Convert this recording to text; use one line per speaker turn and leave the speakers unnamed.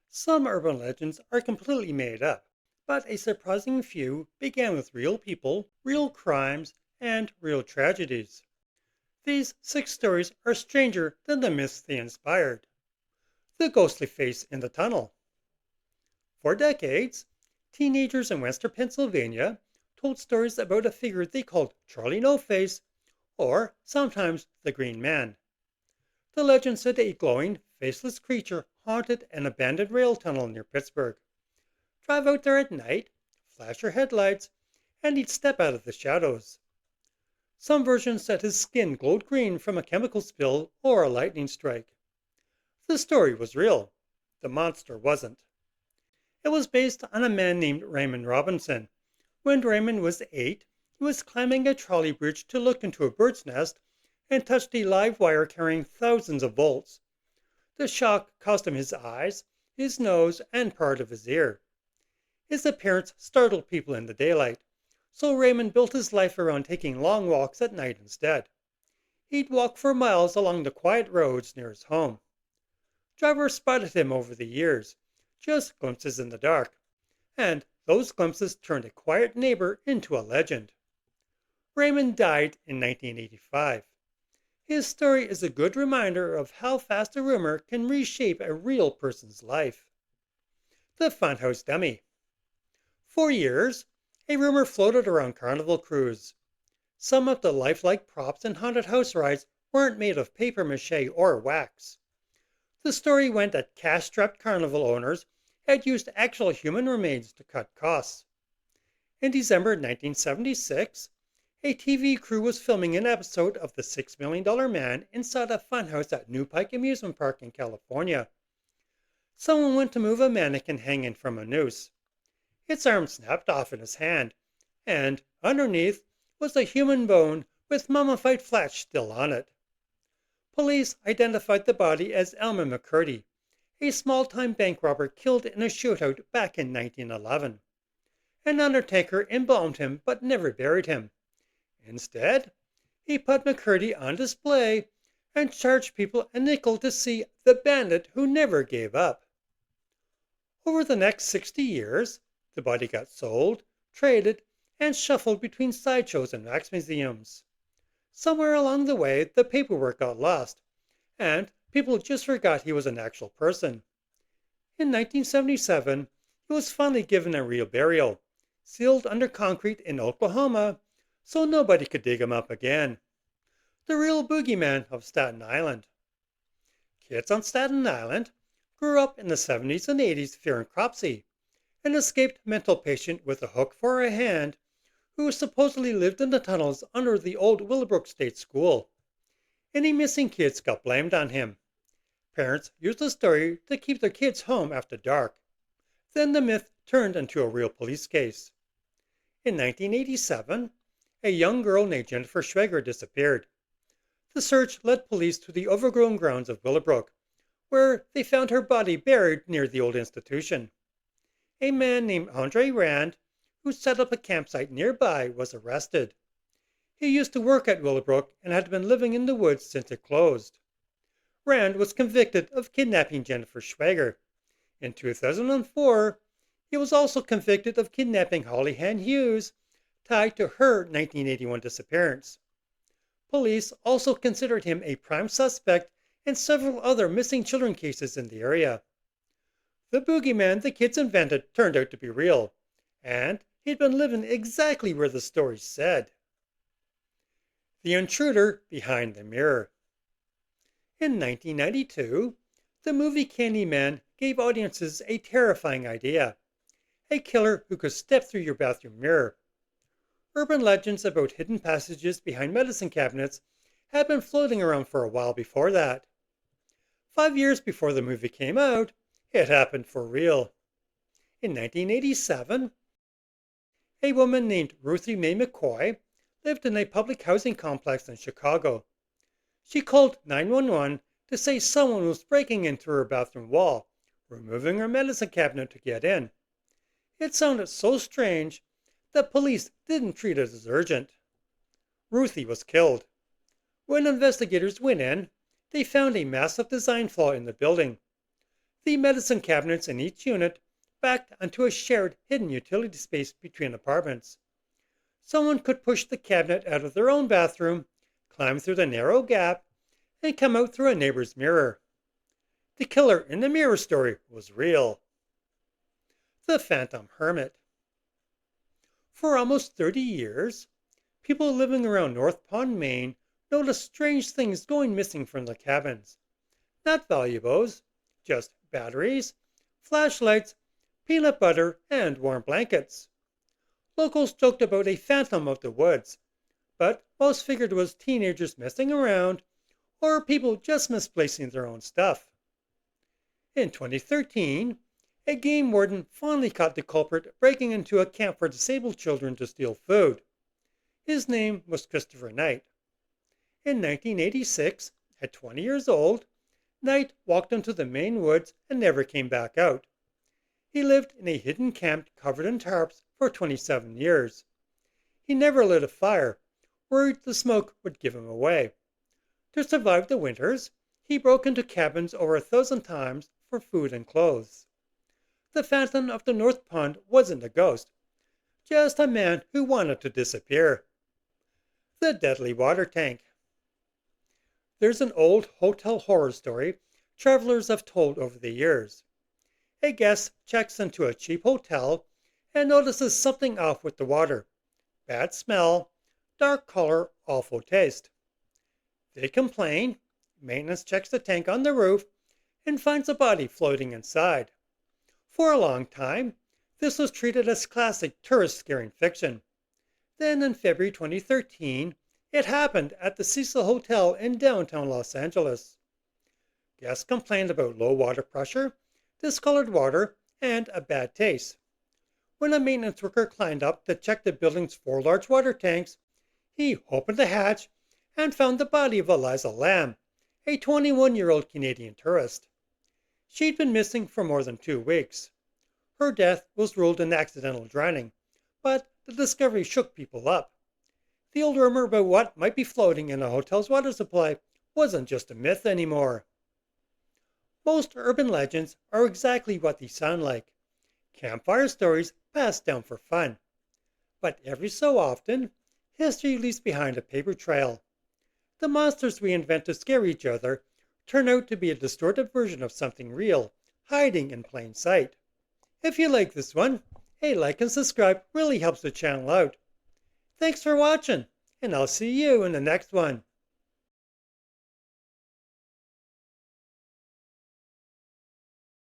Some urban legends are completely made up, but a surprising few began with real people, real crimes, and real tragedies. These six stories are stranger than the myths they inspired. The ghostly face in the tunnel. For decades, teenagers in western Pennsylvania told stories about a figure they called Charlie No Face, or sometimes the Green Man. The legend said a glowing, faceless creature haunted an abandoned rail tunnel near Pittsburgh. Drive out there at night, flash your headlights, and he'd step out of the shadows. Some versions said his skin glowed green from a chemical spill or a lightning strike. The story was real. The monster wasn't. It was based on a man named Raymond Robinson. When Raymond was 8, he was climbing a trolley bridge to look into a bird's nest and touched a live wire carrying thousands of volts. The shock cost him his eyes, his nose, and part of his ear. His appearance startled people in the daylight, so Raymond built his life around taking long walks at night instead. He'd walk for miles along the quiet roads near his home. Drivers spotted him over the years, just glimpses in the dark, and those glimpses turned a quiet neighbor into a legend. Raymond died in 1985. His story is a good reminder of how fast a rumor can reshape a real person's life. The Funhouse Dummy. For years, a rumor floated around Carnival Cruise. Some of the lifelike props in haunted house rides weren't made of paper mache or wax. The story went that cash-strapped carnival owners had used actual human remains to cut costs. In December 1976, a TV crew was filming an episode of The $6 Million Man inside a funhouse at New Pike Amusement Park in California. Someone went to move a mannequin hanging from a noose. Its arm snapped off in his hand, and underneath was a human bone with mummified flesh still on it. Police identified the body as Elmer McCurdy, a small-time bank robber killed in a shootout back in 1911. An undertaker embalmed him but never buried him. Instead, he put McCurdy on display and charged people a nickel to see the bandit who never gave up. Over the next 60 years, the body got sold, traded, and shuffled between sideshows and wax museums. Somewhere along the way, the paperwork got lost, and people just forgot he was an actual person. In 1977, he was finally given a real burial, sealed under concrete in Oklahoma, so nobody could dig him up again. The real Boogeyman of Staten Island. Kids on Staten Island grew up in the 70s and 80s fearing Cropsey, an escaped mental patient with a hook for a hand who supposedly lived in the tunnels under the old Willowbrook State School. Any missing kids got blamed on him. Parents used the story to keep their kids home after dark. Then the myth turned into a real police case. In 1987, a young girl named Jennifer Schwager disappeared. The search led police to the overgrown grounds of Willowbrook, where they found her body buried near the old institution. A man named Andre Rand, who set up a campsite nearby, was arrested. He used to work at Willowbrook and had been living in the woods since it closed. Rand was convicted of kidnapping Jennifer Schwager. In 2004, he was also convicted of kidnapping Holly Ann Hughes, tied to her 1981 disappearance. Police also considered him a prime suspect in several other missing children cases in the area. The boogeyman the kids invented turned out to be real, and he'd been living exactly where the story said. The Intruder Behind the Mirror. In 1992, the movie Candyman gave audiences a terrifying idea: a killer who could step through your bathroom mirror. Urban legends about hidden passages behind medicine cabinets had been floating around for a while before that. 5 years before the movie came out, it happened for real. In 1987, a woman named Ruthie Mae McCoy lived in a public housing complex in Chicago. She called 911 to say someone was breaking into her bathroom wall, removing her medicine cabinet to get in. It sounded so strange that police didn't treat it as urgent. Ruthie was killed. When investigators went in, they found a massive design flaw in the building. The medicine cabinets in each unit backed onto a shared hidden utility space between apartments. Someone could push the cabinet out of their own bathroom, climb through the narrow gap, and come out through a neighbor's mirror. The killer in the mirror story was real. The Phantom Hermit. For almost 30 years, people living around North Pond, Maine noticed strange things going missing from the cabins. Not valuables, just batteries, flashlights, peanut butter, and warm blankets. Locals joked about a phantom of the woods, but most figured it was teenagers messing around or people just misplacing their own stuff. In 2013, a game warden finally caught the culprit breaking into a camp for disabled children to steal food. His name was Christopher Knight. In 1986, at 20 years old, Knight walked into the Maine woods and never came back out. He lived in a hidden camp covered in tarps for 27 years. He never lit a fire, worried the smoke would give him away. To survive the winters, he broke into cabins over 1,000 times for food and clothes. The Phantom of the North Pond wasn't a ghost, just a man who wanted to disappear. The Deadly Water Tank. There's an old hotel horror story travelers have told over the years. A guest checks into a cheap hotel and notices something off with the water. Bad smell, dark color, awful taste. They complain, maintenance checks the tank on the roof, and finds a body floating inside. For a long time, this was treated as classic tourist scaring fiction. Then in February 2013, it happened at the Cecil Hotel in downtown Los Angeles. Guests complained about low water pressure, discolored water, and a bad taste. When a maintenance worker climbed up to check the building's 4 large water tanks, he opened the hatch and found the body of Eliza Lamb, a 21-year-old Canadian tourist. She'd been missing for more than 2 weeks. Her death was ruled an accidental drowning, but the discovery shook people up. The old rumor about what might be floating in a hotel's water supply wasn't just a myth anymore. Most urban legends are exactly what they sound like. Campfire stories passed down for fun. But every so often, history leaves behind a paper trail. The monsters we invent to scare each other turn out to be a distorted version of something real, hiding in plain sight. If you like this one, a like and subscribe really helps the channel out. Thanks for watching, and I'll see you in the next one.